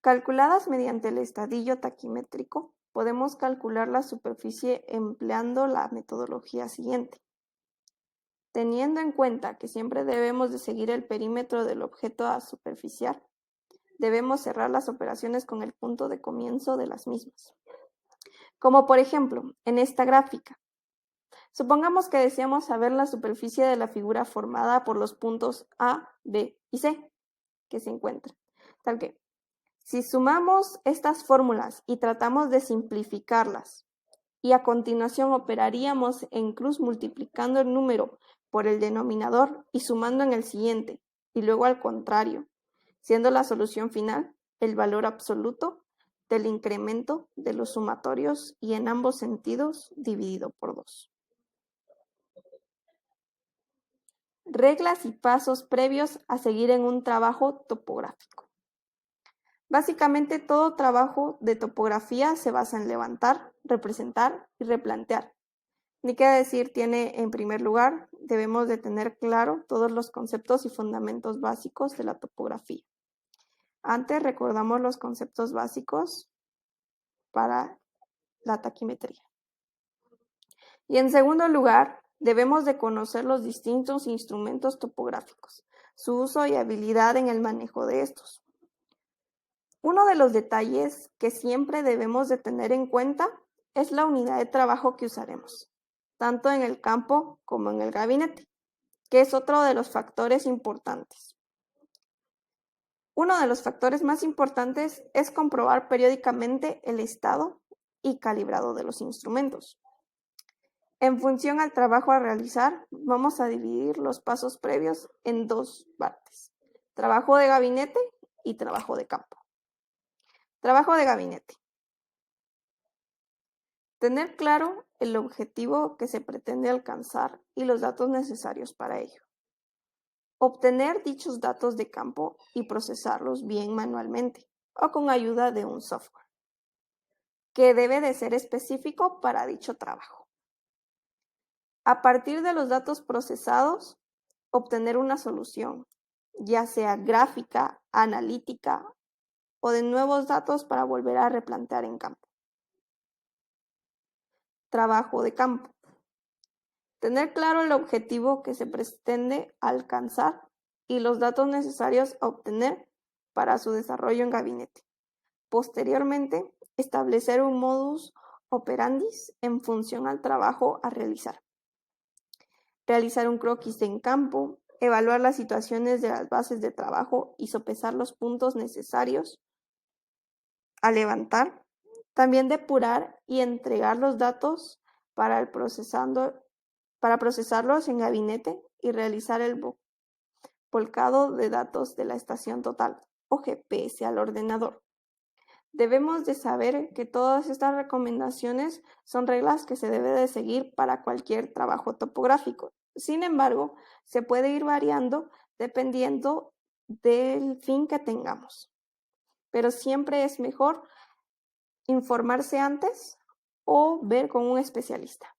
Calculadas mediante el estadillo taquimétrico, podemos calcular la superficie empleando la metodología siguiente. Teniendo en cuenta que siempre debemos de seguir el perímetro del objeto a superficiar, debemos cerrar las operaciones con el punto de comienzo de las mismas. Como por ejemplo, en esta gráfica. Supongamos que deseamos saber la superficie de la figura formada por los puntos A, B y C que se encuentran. Tal que, si sumamos estas fórmulas y tratamos de simplificarlas, y a continuación operaríamos en cruz multiplicando el número por el denominador y sumando en el siguiente, y luego al contrario, siendo la solución final el valor absoluto del incremento de los sumatorios y en ambos sentidos dividido por 2. Reglas y pasos previos a seguir en un trabajo topográfico. Básicamente todo trabajo de topografía se basa en levantar, representar y replantear. Ni qué decir tiene en primer lugar, debemos de tener claro todos los conceptos y fundamentos básicos de la topografía. Antes recordamos los conceptos básicos para la taquimetría. Y en segundo lugar, debemos de conocer los distintos instrumentos topográficos, su uso y habilidad en el manejo de estos. Uno de los detalles que siempre debemos de tener en cuenta es la unidad de trabajo que usaremos, tanto en el campo como en el gabinete, que es otro de los factores importantes. Uno de los factores más importantes es comprobar periódicamente el estado y calibrado de los instrumentos. En función al trabajo a realizar, vamos a dividir los pasos previos en dos partes: trabajo de gabinete y trabajo de campo. Trabajo de gabinete. Tener claro el objetivo que se pretende alcanzar y los datos necesarios para ello. Obtener dichos datos de campo y procesarlos bien manualmente o con ayuda de un software. que debe de ser específico para dicho trabajo. A partir de los datos procesados, obtener una solución, ya sea gráfica, analítica o de nuevos datos para volver a replantear en campo. Trabajo de campo. Tener claro el objetivo que se pretende alcanzar y los datos necesarios a obtener para su desarrollo en gabinete. Posteriormente, establecer un modus operandi en función al trabajo a realizar. Realizar un croquis en campo, evaluar las situaciones de las bases de trabajo y sopesar los puntos necesarios a levantar. También depurar y entregar los datos para procesarlos en gabinete y realizar el volcado de datos de la estación total o GPS al ordenador. Debemos de saber que todas estas recomendaciones son reglas que se debe de seguir para cualquier trabajo topográfico. Sin embargo, se puede ir variando dependiendo del fin que tengamos. Pero siempre es mejor informarse antes o ver con un especialista.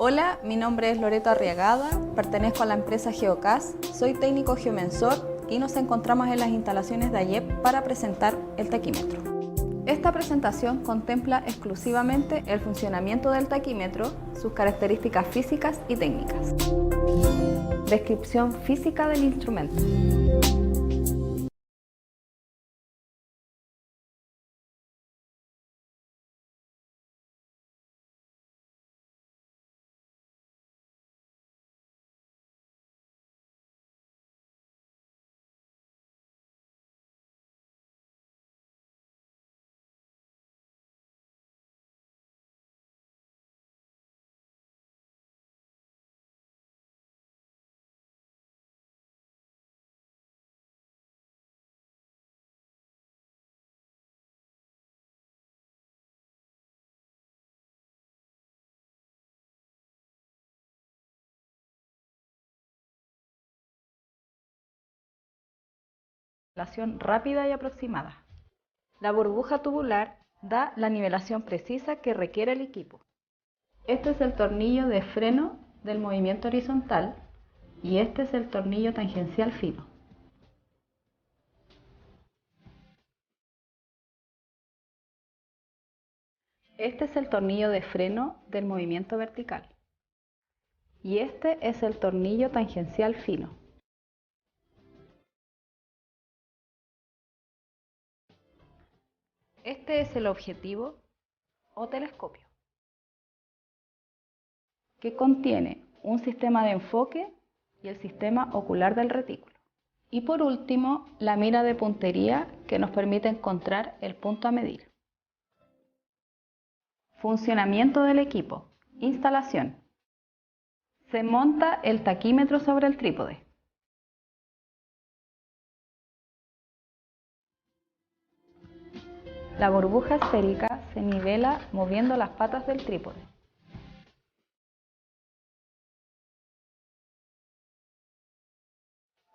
Hola, mi nombre es Loreto Arriagada, pertenezco a la empresa Geocas, soy técnico geomensor y nos encontramos en las instalaciones de AYEP para presentar el taquímetro. Esta presentación contempla exclusivamente el funcionamiento del taquímetro, sus características físicas y técnicas. Descripción física del instrumento. Nivelación rápida y aproximada. La burbuja tubular da la nivelación precisa que requiere el equipo. Este es el tornillo de freno del movimiento horizontal y este es el tornillo tangencial fino. Este es el tornillo de freno del movimiento vertical y este es el tornillo tangencial fino. Este es el objetivo o telescopio, que contiene un sistema de enfoque y el sistema ocular del retículo. Y por último, la mira de puntería que nos permite encontrar el punto a medir. Funcionamiento del equipo. Instalación. Se monta el taquímetro sobre el trípode. La burbuja esférica se nivela moviendo las patas del trípode.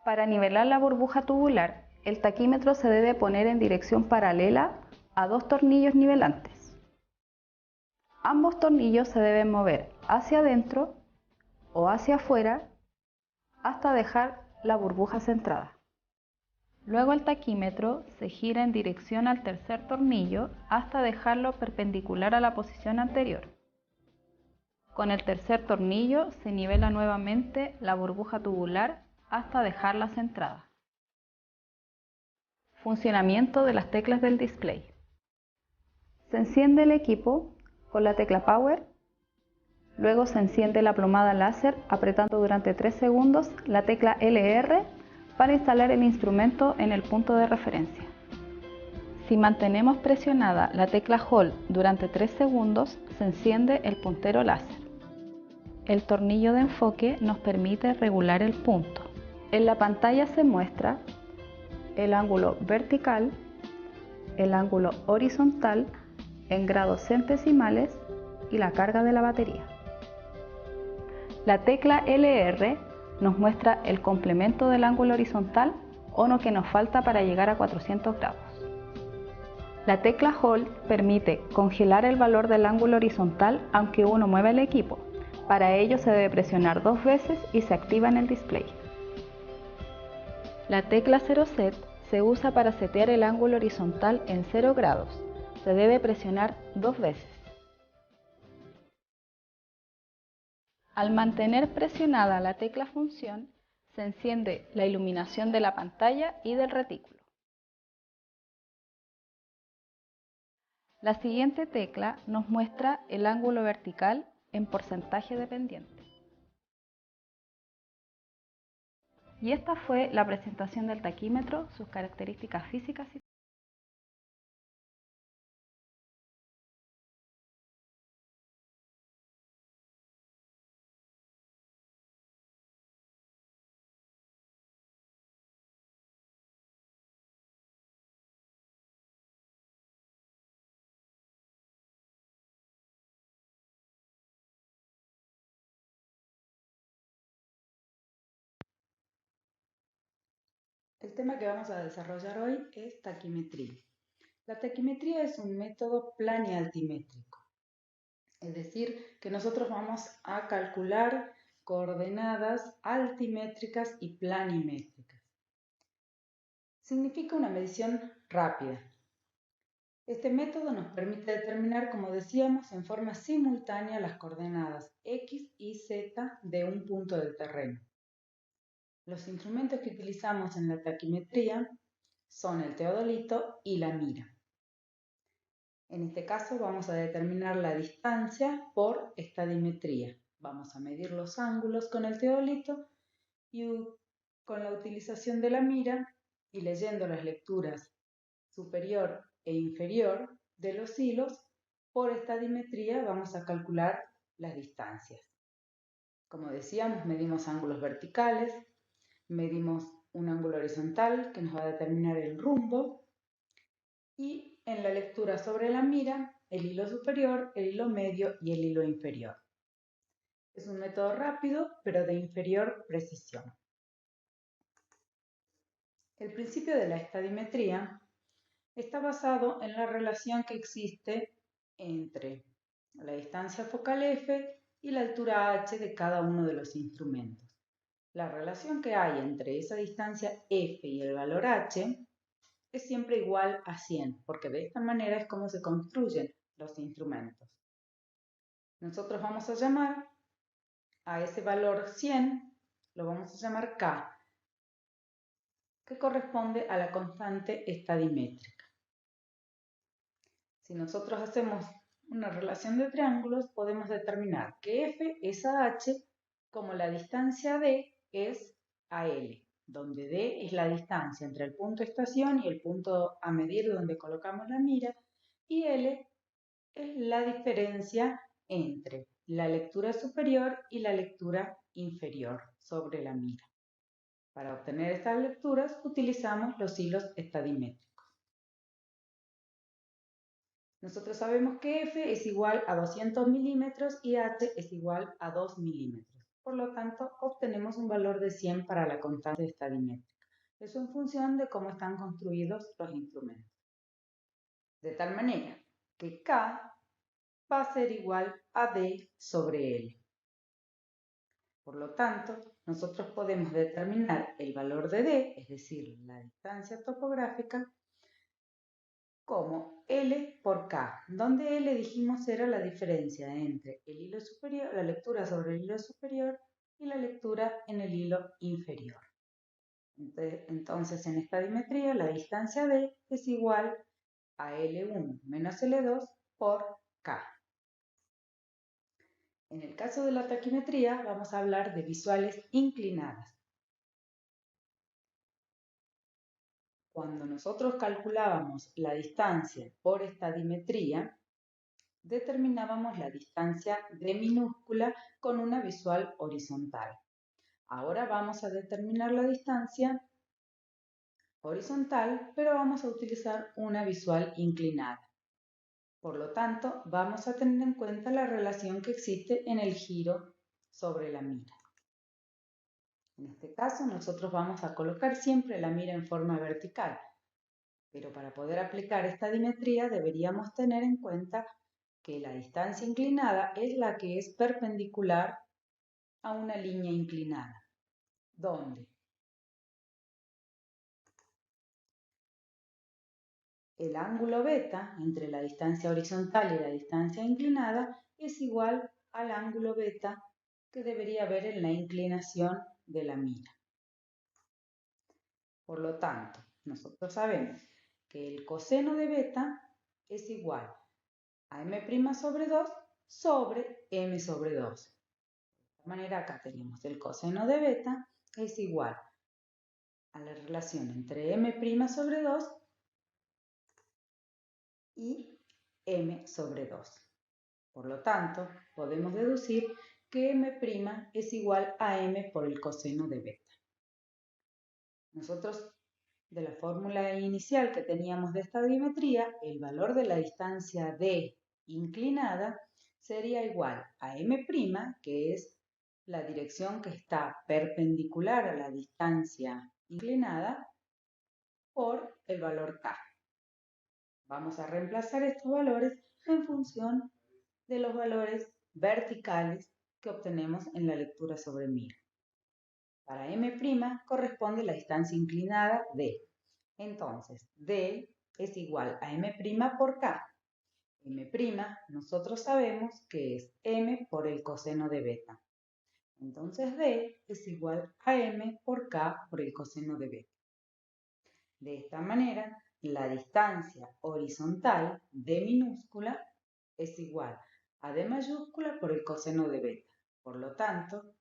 Para nivelar la burbuja tubular, el taquímetro se debe poner en dirección paralela a dos tornillos nivelantes. Ambos tornillos se deben mover hacia adentro o hacia afuera hasta dejar la burbuja centrada. Luego el taquímetro se gira en dirección al tercer tornillo hasta dejarlo perpendicular a la posición anterior. Con el tercer tornillo se nivela nuevamente la burbuja tubular hasta dejarla centrada. Funcionamiento de las teclas del display. Se enciende el equipo con la tecla Power, luego se enciende la plomada láser apretando durante 3 segundos la tecla LR para instalar el instrumento en el punto de referencia. Si mantenemos presionada la tecla Hold durante 3 segundos, se enciende el puntero láser. El tornillo de enfoque nos permite regular el punto. En la pantalla se muestra el ángulo vertical, el ángulo horizontal en grados centesimales y la carga de la batería. La tecla LR nos muestra el complemento del ángulo horizontal o lo que nos falta para llegar a 400 grados. La tecla Hold permite congelar el valor del ángulo horizontal aunque uno mueva el equipo. Para ello se debe presionar 2 veces y se activa en el display. La tecla 0 Set se usa para setear el ángulo horizontal en 0 grados. Se debe presionar 2 veces. Al mantener presionada la tecla Función, se enciende la iluminación de la pantalla y del retículo. La siguiente tecla nos muestra el ángulo vertical en porcentaje de pendiente. Y esta fue la presentación del taquímetro, sus características físicas y El tema que vamos a desarrollar hoy es taquimetría. La taquimetría es un método planialtimétrico, es decir, que nosotros vamos a calcular coordenadas altimétricas y planimétricas. Significa una medición rápida. Este método nos permite determinar, como decíamos, en forma simultánea las coordenadas X y Z de un punto del terreno. Los instrumentos que utilizamos en la taquimetría son el teodolito y la mira. En este caso vamos a determinar la distancia por estadimetría. Vamos a medir los ángulos con el teodolito y con la utilización de la mira y leyendo las lecturas superior e inferior de los hilos, por estadimetría vamos a calcular las distancias. Como decíamos, medimos ángulos verticales, medimos un ángulo horizontal que nos va a determinar el rumbo y en la lectura sobre la mira, el hilo superior, el hilo medio y el hilo inferior. Es un método rápido, pero de inferior precisión. El principio de la estadimetría está basado en la relación que existe entre la distancia focal F y la altura H de cada uno de los instrumentos. La relación que hay entre esa distancia F y el valor H es siempre igual a 100, porque de esta manera es como se construyen los instrumentos. Nosotros vamos a llamar a ese valor 100, lo vamos a llamar K, que corresponde a la constante estadimétrica. Si nosotros hacemos una relación de triángulos, podemos determinar que F es a H como la distancia D es a L, donde D es la distancia entre el punto estación y el punto a medir donde colocamos la mira, y L es la diferencia entre la lectura superior y la lectura inferior sobre la mira. Para obtener estas lecturas utilizamos los hilos estadimétricos. Nosotros sabemos que F es igual a 200 milímetros y H es igual a 2 milímetros. Por lo tanto, obtenemos un valor de 100 para la constante estadimétrica. Eso en función de cómo están construidos los instrumentos. De tal manera que K va a ser igual a D sobre L. Por lo tanto, nosotros podemos determinar el valor de D, es decir, la distancia topográfica, como L por K, donde L dijimos era la diferencia entre el hilo superior, la lectura sobre el hilo superior y la lectura en el hilo inferior. Entonces, en estadimetría, la distancia D es igual a L1 menos L2 por K. En el caso de la taquimetría, vamos a hablar de visuales inclinadas. Cuando nosotros calculábamos la distancia por estadimetría, determinábamos la distancia D minúscula con una visual horizontal. Ahora vamos a determinar la distancia horizontal, pero vamos a utilizar una visual inclinada. Por lo tanto, vamos a tener en cuenta la relación que existe en el giro sobre la mira. En este caso nosotros vamos a colocar siempre la mira en forma vertical, pero para poder aplicar esta dimetría deberíamos tener en cuenta que la distancia inclinada es la que es perpendicular a una línea inclinada, donde el ángulo beta entre la distancia horizontal y la distancia inclinada es igual al ángulo beta que debería haber en la inclinación de la mira. Por lo tanto, nosotros sabemos que el coseno de beta es igual a m' sobre 2 sobre m sobre 2. De esta manera acá tenemos el coseno de beta es igual a la relación entre m' sobre 2 y m sobre 2. Por lo tanto, podemos deducir que m' es igual a m por el coseno de beta. Nosotros, de la fórmula inicial que teníamos de esta dimetría, el valor de la distancia d inclinada sería igual a m', que es la dirección que está perpendicular a la distancia inclinada, por el valor k. Vamos a reemplazar estos valores en función de los valores verticales que obtenemos en la lectura sobre mira. Para m' corresponde la distancia inclinada d. Entonces, d es igual a m' por k. M' nosotros sabemos que es m por el coseno de beta. Entonces, d es igual a m por k por el coseno de beta. De esta manera, la distancia horizontal d minúscula es igual a d mayúscula por el coseno de beta. Por lo tanto,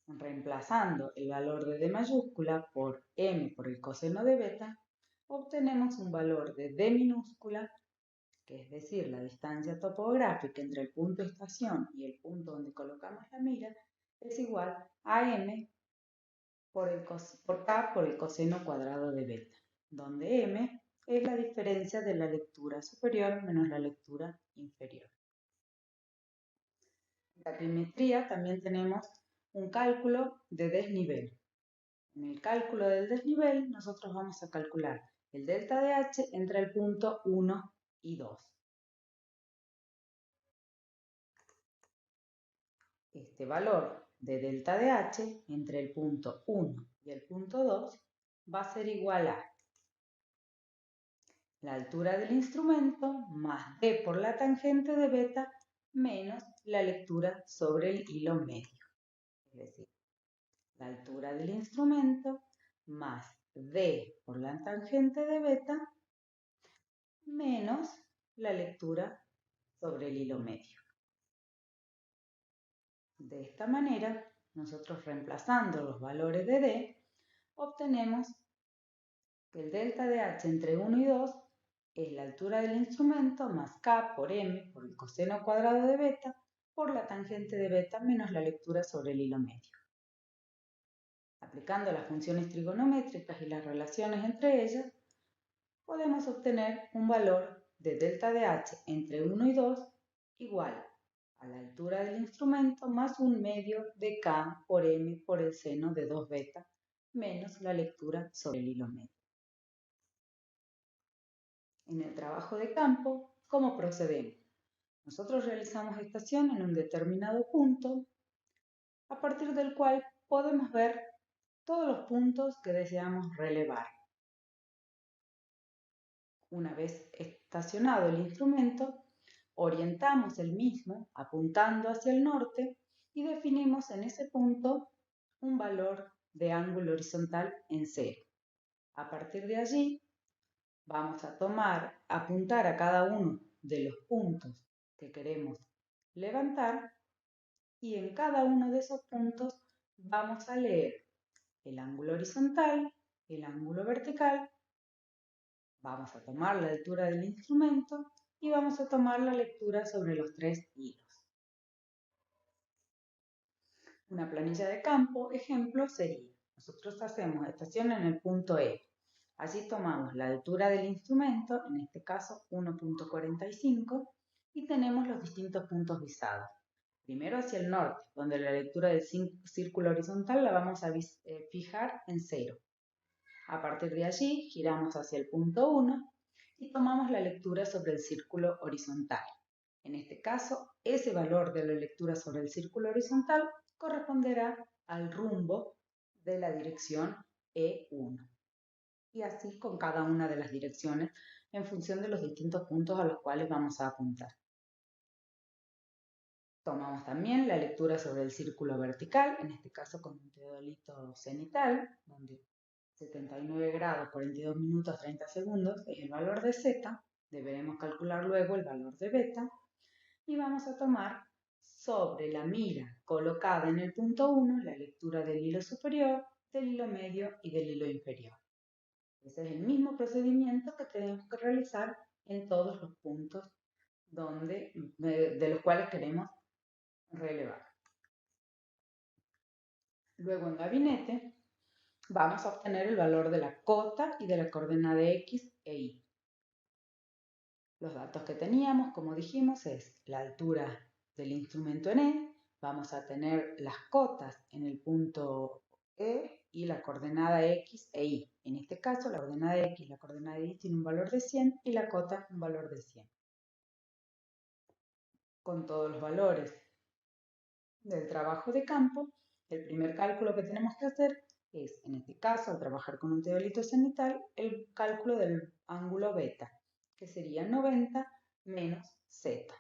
reemplazando el valor de d mayúscula por m por el coseno de beta, obtenemos un valor de d minúscula, que es decir, la distancia topográfica entre el punto estación y el punto donde colocamos la mira, es igual a m por k por el coseno cuadrado de beta, donde m es la diferencia de la lectura superior menos la lectura inferior. En la trimetría también tenemos un cálculo de desnivel. En el cálculo del desnivel nosotros vamos a calcular el delta de h entre el punto 1 y 2. Este valor de delta de h entre el punto 1 y el punto 2 va a ser igual a la altura del instrumento más d por la tangente de beta menos la lectura sobre el hilo medio. Es decir, la altura del instrumento más d por la tangente de beta menos la lectura sobre el hilo medio. De esta manera, nosotros reemplazando los valores de d, obtenemos que el delta de h entre 1 y 2 es la altura del instrumento más k por m por el coseno cuadrado de beta por la tangente de beta menos la lectura sobre el hilo medio. Aplicando las funciones trigonométricas y las relaciones entre ellas, podemos obtener un valor de delta de h entre 1 y 2 igual a la altura del instrumento más un medio de k por m por el seno de 2 beta menos la lectura sobre el hilo medio. En el trabajo de campo, ¿cómo procedemos? Nosotros realizamos estación en un determinado punto, a partir del cual podemos ver todos los puntos que deseamos relevar. Una vez estacionado el instrumento, orientamos el mismo apuntando hacia el norte y definimos en ese punto un valor de ángulo horizontal en 0. A partir de allí, vamos a apuntar a cada uno de los puntos que queremos levantar y en cada uno de esos puntos vamos a leer el ángulo horizontal, el ángulo vertical, vamos a tomar la altura del instrumento y vamos a tomar la lectura sobre los 3 hilos. Una planilla de campo, ejemplo, sería, nosotros hacemos estación en el punto E. Allí tomamos la altura del instrumento, en este caso 1.45, y tenemos los distintos puntos visados. Primero hacia el norte, donde la lectura del círculo horizontal la vamos a fijar en 0. A partir de allí giramos hacia el punto 1 y tomamos la lectura sobre el círculo horizontal. En este caso, ese valor de la lectura sobre el círculo horizontal corresponderá al rumbo de la dirección E1. Y así con cada una de las direcciones en función de los distintos puntos a los cuales vamos a apuntar. Tomamos también la lectura sobre el círculo vertical, en este caso con un teodolito cenital, donde 79 grados, 42 minutos, 30 segundos es el valor de z. Deberemos calcular luego el valor de beta. Y vamos a tomar sobre la mira colocada en el punto 1 la lectura del hilo superior, del hilo medio y del hilo inferior. Ese es el mismo procedimiento que tenemos que realizar en todos los puntos de los cuales queremos relevar. Luego en gabinete vamos a obtener el valor de la cota y de la coordenada X e Y. Los datos que teníamos, como dijimos, es la altura del instrumento en E, vamos a tener las cotas en el punto E y la coordenada X e Y. En este caso, la coordenada X y la coordenada Y tienen un valor de 100 y la cota un valor de 100. Con todos los valores del trabajo de campo, el primer cálculo que tenemos que hacer es, en este caso, al trabajar con un teodolito cenital, el cálculo del ángulo beta, que sería 90 menos z.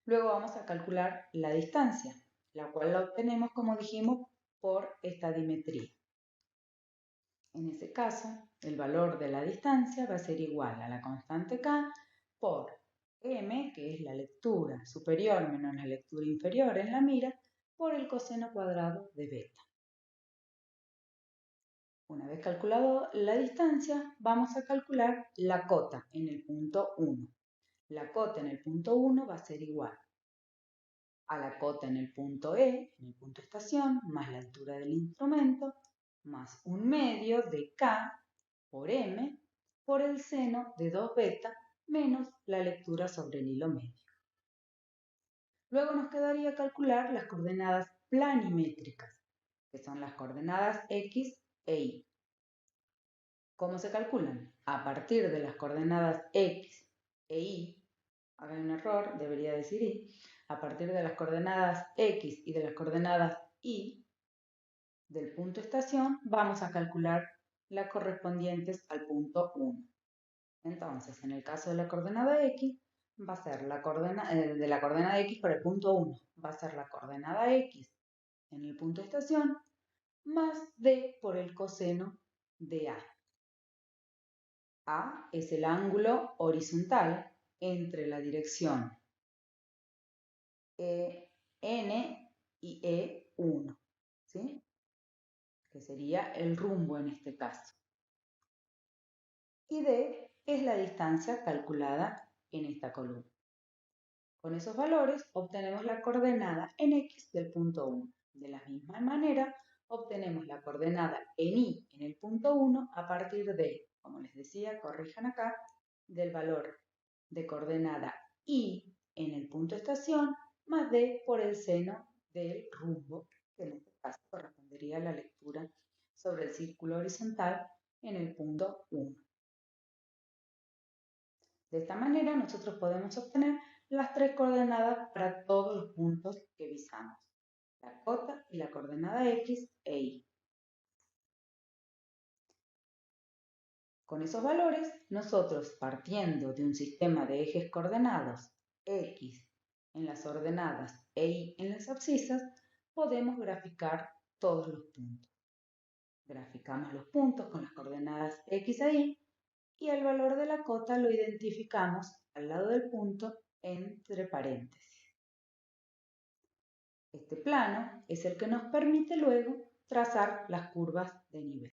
Luego vamos a calcular la distancia, la cual la obtenemos, como dijimos, por estadimetría. En ese caso, el valor de la distancia va a ser igual a la constante k por m, que es la lectura superior menos la lectura inferior en la mira, por el coseno cuadrado de beta. Una vez calculado la distancia, vamos a calcular la cota en el punto 1. La cota en el punto 1 va a ser igual a la cota en el punto E, en el punto estación, más la altura del instrumento, más 1/2 de K por M, por el seno de 2 beta, menos la lectura sobre el hilo medio. Luego nos quedaría calcular las coordenadas planimétricas, que son las coordenadas X e Y. ¿Cómo se calculan? A partir de las coordenadas X e Y, acá hay un error, debería decir Y, a partir de las coordenadas X y de las coordenadas Y del punto estación, vamos a calcular las correspondientes al punto 1. Entonces, en el caso de la coordenada X, va a ser la coordenada X por el punto 1, va a ser la coordenada X en el punto estación, más D por el coseno de A. A es el ángulo horizontal entre la dirección N y E1, ¿sí? Que sería el rumbo en este caso. Y D es la distancia calculada en esta columna. Con esos valores obtenemos la coordenada en X del punto 1. De la misma manera, obtenemos la coordenada en Y en el punto 1 a partir de, como les decía, corrijan acá, del valor de coordenada Y en el punto estación más D por el seno del rumbo, que en este caso correspondería a la lectura sobre el círculo horizontal en el punto 1. De esta manera nosotros podemos obtener las tres coordenadas para todos los puntos que visamos, la cota y la coordenada X e Y. Con esos valores, nosotros partiendo de un sistema de ejes coordenados X en las ordenadas e Y en las abscisas, podemos graficar todos los puntos. Graficamos los puntos con las coordenadas X e Y y el valor de la cota lo identificamos al lado del punto entre paréntesis. Este plano es el que nos permite luego trazar las curvas de nivel.